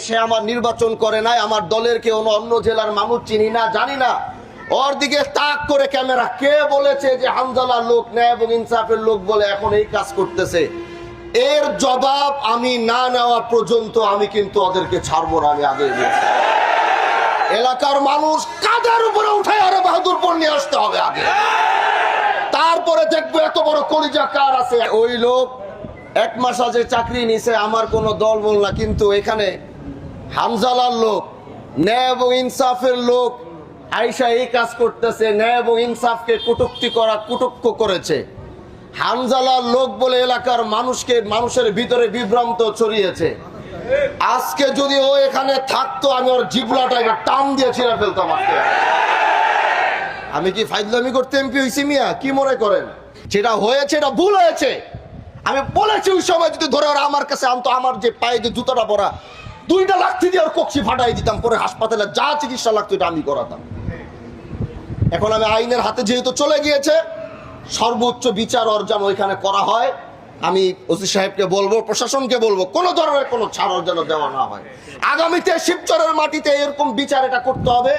সে আমার নির্বাচন করে নাই, আমার দলের কেউ অন্য জেলার মানুষ চিনি না, জানি না। ওর দিকে তাক করে ক্যামেরা, কে বলেছে যে হামজালার লোক ন্যায় এবং ইনসাফের লোক বলে এখন এই কাজ করতেছে? এর জবাব আমি না নেওয়া পর্যন্ত আমি কিন্তু ওদেরকে ছাড়বো না। আমি আগে এলাকার মানুষ কাদের উপরে উঠে আরে বাহাদুরপুর নিয়ে আসতে হবে আগে, তারপরে দেখবো এত বড় কলিজা কার আছে। ওই লোক 1 মাস আগে চাকরি নিছে, আমার কোনো দল বল না, কিন্তু এখানে হামজালার লোক ন্যায় এবং ইনসাফের লোক আইসা এই কাজ করতেছে, ন্যায় এবং ইনসাফকে কুটক্ষ করেছে। হামজালার লোক বলে এলাকার মানুষের ভিতরে বিভ্রান্ত ছড়িয়েছে। আজকে যদি ও এখানে থাকতো আমি ওর জিবলাটা টান দিয়ে ছিঁড়ে ফেলতাম। আমি কি ফাইজলামি করতে এমপি হইছি মিয়া? কি মনে করেন? যেটা হয়েছে এটা ভুল হয়েছে। আমি বলেছি ওই সময় যদি ধরে ওরা আমার কাছে আনতো, আমার যে পায়ে যে জুতাটা পরা 2টা লাঠি দিয়ে ওর কক্ষি ফাটাই দিতাম, পরে হাসপাতালে যা চিকিৎসা লাগতো এটা আমি করাতাম। এখন আমি আইনের হাতে যেহেতু চলে গিয়েছে, সর্বোচ্চ বিচার অর্জন ওইখানে করা হয়। আমি ওসি সাহেবকে বলবো, প্রশাসনকে বলবো, কোনো ধরনের কোনো ছাড় যেন দেওয়া না হয়। আগামীতে শিবচরের মাটিতে এরকম বিচার এটা করতে হবে।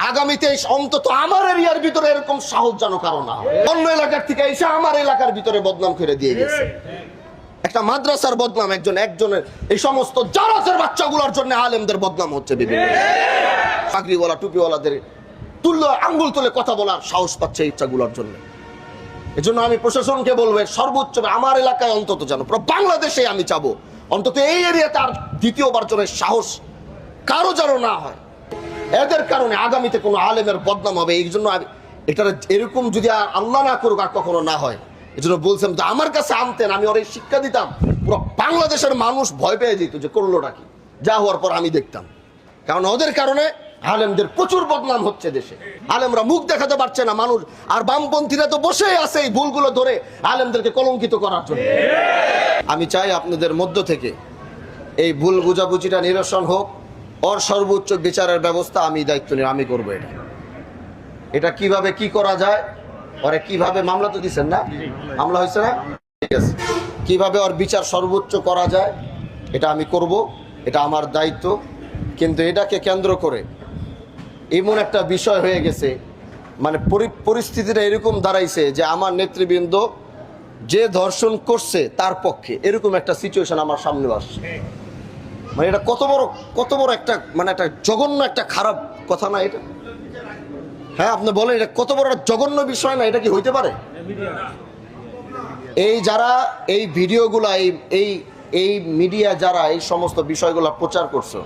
আগামীতে অন্তত আমার এরিয়ার ভিতরে এরকম সাহস যেন কারো না হয়। অন্য এলাকার থেকে এসে আমার এলাকার ভিতরে বদনাম করে দিয়ে গেছে। একটা মাদ্রাসার বদনাম একজনের, এই সমস্ত জারাসের বাচ্চাগুলোর জন্য আলেমদের বদনাম হচ্ছে। বিভিন্ন চাকরিওয়ালা টুপিওয়ালাদের আঙ্গুল তুলে কথা বলার সাহস পাচ্ছে ইচ্ছাগুলোর জন্য। এজন্য আমি প্রশাসনকে বলবো সর্বোচ্চ আমার এলাকায় অন্তত যেন, পুরো বাংলাদেশে আমি চাবো অন্তত এই এরিয়াতে আর দ্বিতীয়বার জনের সাহস কারো যেন না হয়। এদের কারণে আগামীতে কোনো আলেমের বদনাম হবে। এই জন্য এটা এরকম যদি আল্লাহ না করুক আর কখনো না হয়, এই জন্য বলছিলাম যে আমার কাছে আনতেন, আমি ওরা শিক্ষা দিতাম, পুরো বাংলাদেশের মানুষ ভয় পেয়ে যেত যে করলোটা কি। যা হওয়ার পর আমি দেখতাম, কারণ ওদের কারণে আলেমদের প্রচুর বদনাম হচ্ছে দেশে। আলেমরা মুখ দেখাতে পারছে না মানুষ, আর বামপন্থীরা তো বসেই আছে এই ভুলগুলো ধরে আলেমদেরকে কলঙ্কিত করার জন্য। আমি চাই আপনাদের মধ্য থেকে এই ভুল বুঝাবুঝিটা নিরসন হোক, ওর সর্বোচ্চ বিচারের ব্যবস্থা আমি দায়িত্ব নিয়ে আমি করবো। এটা কিভাবে কি করা যায়, ওরে কিভাবে, মামলা তো দিচ্ছেন না, মামলা হয়েছে না, ঠিক আছে, কিভাবে ওর বিচার সর্বোচ্চ করা যায় এটা আমি করব, এটা আমার দায়িত্ব। কিন্তু এটাকে কেন্দ্র করে এমন একটা বিষয় হয়ে গেছে, মানে পরিস্থিতিটা এরকম দাঁড়াইছে যে আমার নেতৃবৃন্দ যে ধর্ষণ করছে তার পক্ষে, এরকম একটা সিচুয়েশন আমার সামনে আসছে। মানে এটা কত বড় একটা, মানে একটা জঘন্য একটা খারাপ কথা না এটা? হ্যাঁ, আপনি বলেন এটা কত বড় জঘন্য বিষয় না? এটা কি হইতে পারে? এই যারা এই ভিডিওগুলা এই মিডিয়া যারা এই সমস্ত বিষয়গুলা প্রচার করছে,